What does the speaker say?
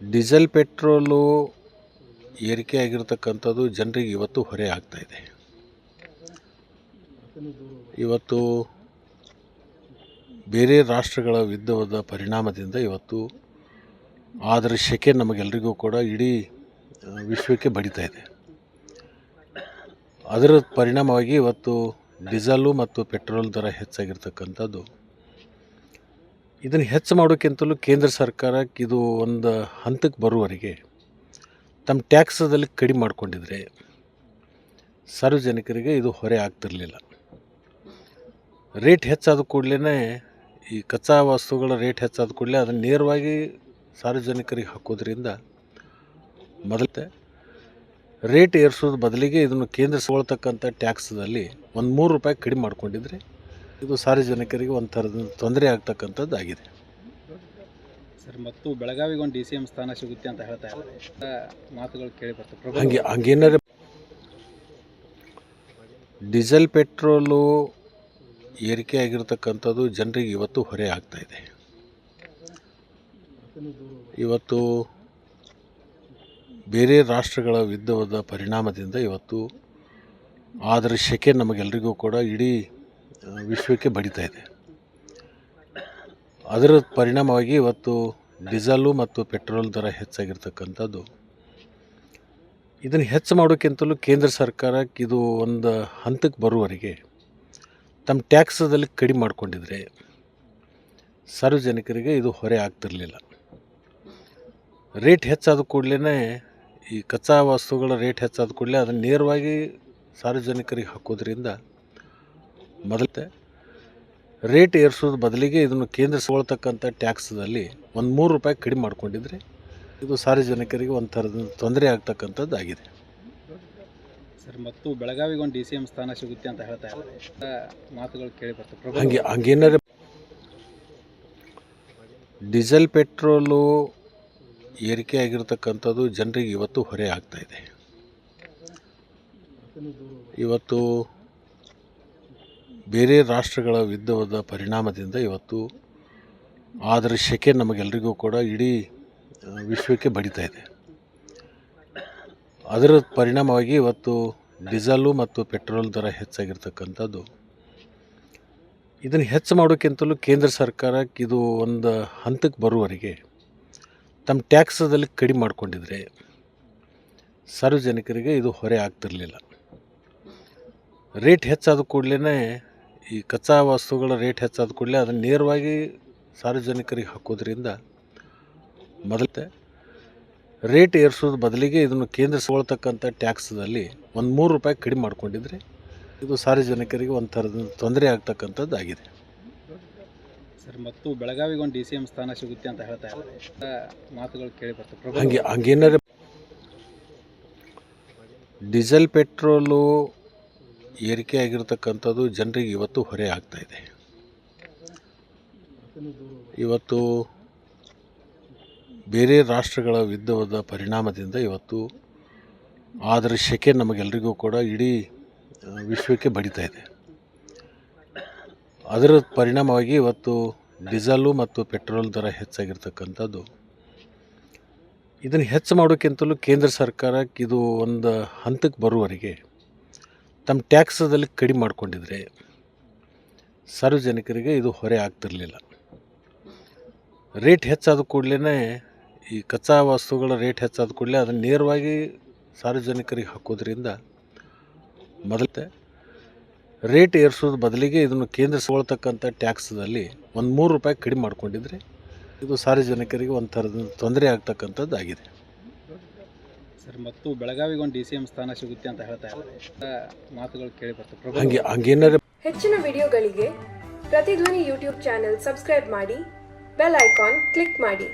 Diesel petrol ಏರಿಕೆ ಆಗಿರತಕ್ಕಂಥದ್ದು ಜನರಿಗೆ ಇವತ್ತು ಹೊರೆ ಆಗ್ತಾ ಇದೆ. ಇವತ್ತು ಬೇರೆ ರಾಷ್ಟ್ರಗಳ ಯುದ್ಧದ ಪರಿಣಾಮದಿಂದ ಇವತ್ತು ಅದರ ಶೆಕೆ ನಮಗೆಲ್ಲರಿಗೂ ಕೂಡ ಇಡೀ ವಿಶ್ವಕ್ಕೆ ಬಡಿತಾ ಇದೆ. ಅದರ ಪರಿಣಾಮವಾಗಿ ಇವತ್ತು ಡೀಸೆಲು ಮತ್ತು ಪೆಟ್ರೋಲ್ ದರ ಹೆಚ್ಚಾಗಿರ್ತಕ್ಕಂಥದ್ದು. ಇದನ್ನು ಹೆಚ್ಚು ಮಾಡೋಕ್ಕಿಂತಲೂ ಕೇಂದ್ರ ಸರ್ಕಾರಕ್ಕೆ ಇದು ಒಂದು ಹಂತಕ್ಕೆ ಬರುವವರೆಗೆ ತಮ್ಮ ಟ್ಯಾಕ್ಸದಲ್ಲಿ ಕಡಿಮೆ ಮಾಡಿಕೊಂಡಿದ್ರೆ ಸಾರ್ವಜನಿಕರಿಗೆ ಇದು ಹೊರೆ ಆಗ್ತಿರಲಿಲ್ಲ. ರೇಟ್ ಹೆಚ್ಚಾದ ಕೂಡಲೇ ಈ ಕಚ್ಚಾ ವಸ್ತುಗಳ ರೇಟ್ ಹೆಚ್ಚಾದ ಕೂಡಲೇ ಅದನ್ನು ನೇರವಾಗಿ ಸಾರ್ವಜನಿಕರಿಗೆ ಹಾಕೋದ್ರಿಂದ ಮೊದಲೇ ರೇಟ್ ಏರಿಸೋದ್ರ ಬದಲಿಗೆ ಇದನ್ನು ಕೇಂದ್ರ ತಗೊಳ್ತಕ್ಕಂಥ ಟ್ಯಾಕ್ಸದಲ್ಲಿ ಒಂದು ₹3 ಕಡಿಮೆ ಮಾಡಿಕೊಂಡಿದ್ರೆ ಇದು ಸಾರ್ವಜನಿಕರಿಗೆ ಒಂದು ಥರದ ತೊಂದರೆ ಆಗ್ತಕ್ಕಂಥದ್ದು ಆಗಿದೆ. ಸರ್, ಮತ್ತು ಬೆಳಗಾವಿಗೆ ಒಂದು DCM ಸ್ಥಾನ ಸಿಗುತ್ತೆ ಅಂತ ಹೇಳ್ತಾ ಇದ್ದಾರೆ, ಮಾತುಗಳು ಕೇಳಿ ಬರ್ತವೆ. ಹಂಗೇನಾದ್ರೆ ಡೀಸೆಲ್ ಪೆಟ್ರೋಲು ಏರಿಕೆ ಆಗಿರತಕ್ಕಂಥದ್ದು ಜನರಿಗೆ ಇವತ್ತು ಹೊರೆ ಆಗ್ತಾ ಇದೆ. ಇವತ್ತು ಬೇರೆ ರಾಷ್ಟ್ರಗಳ ಯುದ್ಧದ ಪರಿಣಾಮದಿಂದ ಇವತ್ತು ಅದರ ಶೆಕೆ ನಮಗೆಲ್ಲರಿಗೂ ಕೂಡ ಇಡೀ ವಿಶ್ವಕ್ಕೆ ಬಡಿತಾ ಇದೆ. ಅದರ ಪರಿಣಾಮವಾಗಿ ಇವತ್ತು ಡೀಸೆಲು ಮತ್ತು ಪೆಟ್ರೋಲ್ ದರ ಹೆಚ್ಚಾಗಿರ್ತಕ್ಕಂಥದ್ದು. ಇದನ್ನು ಹೆಚ್ಚು ಮಾಡೋಕ್ಕಿಂತಲೂ ಕೇಂದ್ರ ಸರ್ಕಾರಕ್ಕೆ ಇದು ಒಂದು ಹಂತಕ್ಕೆ ಬರುವವರೆಗೆ ತಮ್ಮ ಟ್ಯಾಕ್ಸದಲ್ಲಿ ಕಡಿಮೆ ಮಾಡಿಕೊಂಡಿದ್ರೆ ಸಾರ್ವಜನಿಕರಿಗೆ ಇದು ಹೊರೆ ಆಗ್ತಿರಲಿಲ್ಲ. ರೇಟ್ ಹೆಚ್ಚಾದ ಕೂಡಲೇ ಈ ಕಚ್ಚಾ ವಸ್ತುಗಳ ರೇಟ್ ಹೆಚ್ಚಾದ ಕೂಡಲೇ ಅದನ್ನು ನೇರವಾಗಿ ಸಾರ್ವಜನಿಕರಿಗೆ ಹಾಕೋದ್ರಿಂದ ಮೊದಲೇ ರೇಟ್ ಏರಿಸೋದ್ರ ಬದಲಿಗೆ ಇದನ್ನು ಕೇಂದ್ರ ತಗೊಳ್ತಕ್ಕಂಥ ಟ್ಯಾಕ್ಸದಲ್ಲಿ ಒಂದು ₹3 ಕಡಿಮೆ ಮಾಡಿಕೊಂಡಿದ್ರೆ ಇದು ಸಾರ್ವಜನಿಕರಿಗೆ ಒಂದು ಥರದ ತೊಂದರೆ ಆಗ್ತಕ್ಕಂಥದ್ದು ಆಗಿದೆ. ಸರ್, ಮತ್ತು ಬೆಳಗಾವಿಗೆ ಒಂದು DCM ಸ್ಥಾನ ಸಿಗುತ್ತೆ ಅಂತ ಹೇಳ್ತಾ ಇದ್ದಾರೆ, ಮಾತುಗಳು ಕೇಳಿ ಬರ್ತವೆ. ಹಂಗೇನಾದ್ರೆ ಡೀಸೆಲ್ ಪೆಟ್ರೋಲು ಏರಿಕೆ ಆಗಿರತಕ್ಕಂಥದ್ದು ಜನರಿಗೆ ಇವತ್ತು ಹೊರೆ ಆಗ್ತಾ ಇದೆ. ಇವತ್ತು ಬೇರೆ ರಾಷ್ಟ್ರಗಳ ಯುದ್ಧದ ಪರಿಣಾಮದಿಂದ ಇವತ್ತು ಅದರ ಶೆಕೆ ನಮಗೆಲ್ಲರಿಗೂ ಕೂಡ ಇಡೀ ವಿಶ್ವಕ್ಕೆ ಬಡಿತಾ ಇದೆ. ಅದರ ಪರಿಣಾಮವಾಗಿ ಇವತ್ತು ಡೀಸೆಲು ಮತ್ತು ಪೆಟ್ರೋಲ್ ದರ ಹೆಚ್ಚಾಗಿರ್ತಕ್ಕಂಥದ್ದು. ಇದನ್ನು ಹೆಚ್ಚು ಮಾಡೋಕ್ಕಿಂತಲೂ ಕೇಂದ್ರ ಸರ್ಕಾರಕ್ಕೆ ಇದು ಒಂದು ಹಂತಕ್ಕೆ ಬರುವವರೆಗೆ ತಮ್ಮ ಟ್ಯಾಕ್ಸದಲ್ಲಿ ಕಡಿಮೆ ಮಾಡಿಕೊಂಡಿದ್ರೆ ಸಾರ್ವಜನಿಕರಿಗೆ ಇದು ಹೊರೆ ಆಗ್ತಿರಲಿಲ್ಲ. ರೇಟ್ ಹೆಚ್ಚಾದ ಕೂಡಲೇ ಈ ಕಚ್ಚಾ ವಸ್ತುಗಳ ರೇಟ್ ಹೆಚ್ಚಾದ ಕೂಡಲೇ ಅದನ್ನು ನೇರವಾಗಿ ಸಾರ್ವಜನಿಕರಿಗೆ ಹಾಕೋದ್ರಿಂದ ಮೊದಲೇ ರೇಟ್ ಏರಿಸೋದ್ರ ಬದಲಿಗೆ ಇದನ್ನು ಕೇಂದ್ರ ತಗೊಳ್ತಕ್ಕಂಥ ಟ್ಯಾಕ್ಸದಲ್ಲಿ ಒಂದು ₹3 ಕಡಿಮೆ ಮಾಡಿಕೊಂಡಿದ್ರೆ ಇದು ಸಾರ್ವಜನಿಕರಿಗೆ ಒಂದು ಥರದ ತೊಂದರೆ ಆಗ್ತಕ್ಕಂಥದ್ದು ಆಗಿದೆ. ಸರ್, ಮತ್ತು ಬೆಳಗಾವಿಗೆ ಒಂದು DCM ಸ್ಥಾನ ಸಿಗುತ್ತೆ ಅಂತ ಹೇಳ್ತಾ ಇದ್ದಾರೆ, ಮಾತುಗಳು ಕೇಳಿ ಬರ್ತವೆ. ಹಂಗೇನಾದ್ರೆ ಡೀಸೆಲ್ ಪೆಟ್ರೋಲು ಏರಿಕೆ ಆಗಿರತಕ್ಕಂಥದ್ದು ಜನರಿಗೆ ಇವತ್ತು ಹೊರೆ ಆಗ್ತಾ ಇದೆ. ಇವತ್ತು ಬೇರೆ ರಾಷ್ಟ್ರಗಳ ಯುದ್ಧದ ಪರಿಣಾಮದಿಂದ ಇವತ್ತು ಅದರ ಶೆಕೆ ನಮಗೆಲ್ಲರಿಗೂ ಕೂಡ ಇಡೀ ವಿಶ್ವಕ್ಕೆ ಬಡಿತಾ ಇದೆ. ಅದರ ಪರಿಣಾಮವಾಗಿ ಇವತ್ತು ಡೀಸೆಲು ಮತ್ತು ಪೆಟ್ರೋಲ್ ದರ ಹೆಚ್ಚಾಗಿರ್ತಕ್ಕಂಥದ್ದು. ಇದನ್ನು ಹೆಚ್ಚು ಮಾಡೋಕ್ಕಿಂತಲೂ ಕೇಂದ್ರ ಸರ್ಕಾರಕ್ಕೆ ಇದು ಒಂದು ಹಂತಕ್ಕೆ ಬರುವವರೆಗೆ ತಮ್ಮ ಟ್ಯಾಕ್ಸದಲ್ಲಿ ಕಡಿಮೆ ಮಾಡಿಕೊಂಡಿದ್ರೆ ಸಾರ್ವಜನಿಕರಿಗೆ ಇದು ಹೊರೆ ಆಗ್ತಿರಲಿಲ್ಲ. ರೇಟ್ ಹೆಚ್ಚಾದ ಕೂಡಲೇ ಈ ಕಚ್ಚಾ ವಸ್ತುಗಳ ರೇಟ್ ಹೆಚ್ಚಾದ ಕೂಡಲೇ ಅದನ್ನು ನೇರವಾಗಿ ಸಾರ್ವಜನಿಕರಿಗೆ ಹಾಕೋದ್ರಿಂದ ಮೊದಲೇ ರೇಟ್ ಏರಿಸೋದ್ರ ಬದಲಿಗೆ ಇದನ್ನು ಕೇಂದ್ರ ತಗೊಳ್ತಕ್ಕಂಥ ಟ್ಯಾಕ್ಸದಲ್ಲಿ ಒಂದು ₹3 ಕಡಿಮೆ ಮಾಡಿಕೊಂಡಿದ್ರೆ ಇದು ಸಾರ್ವಜನಿಕರಿಗೆ ಒಂದು ಥರದ ತೊಂದರೆ ಆಗ್ತಕ್ಕಂಥದ್ದು ಆಗಿದೆ. ಸರ್, ಮತ್ತು ಬೆಳಗಾವಿಗೆ ಒಂದು DCM ಸ್ಥಾನ ಸಿಗುತ್ತೆ ಅಂತ ಹೇಳ್ತಾ ಇದ್ದಾರೆ, ಮಾತುಗಳು ಕೇಳಿ ಬರ್ತವೆ. ಹಂಗೇನಾದ್ರೆ ಹೆಚ್ಚಿನ ವಿಡಿಯೋಗಳಿಗೆ ಪ್ರತಿಧ್ವನಿ ಯೂಟ್ಯೂಬ್ ಚಾನೆಲ್ ಸಬ್ಸ್ಕ್ರೈಬ್ ಮಾಡಿ, ಬೆಲ್ ಐಕಾನ್ ಕ್ಲಿಕ್ ಮಾಡಿ.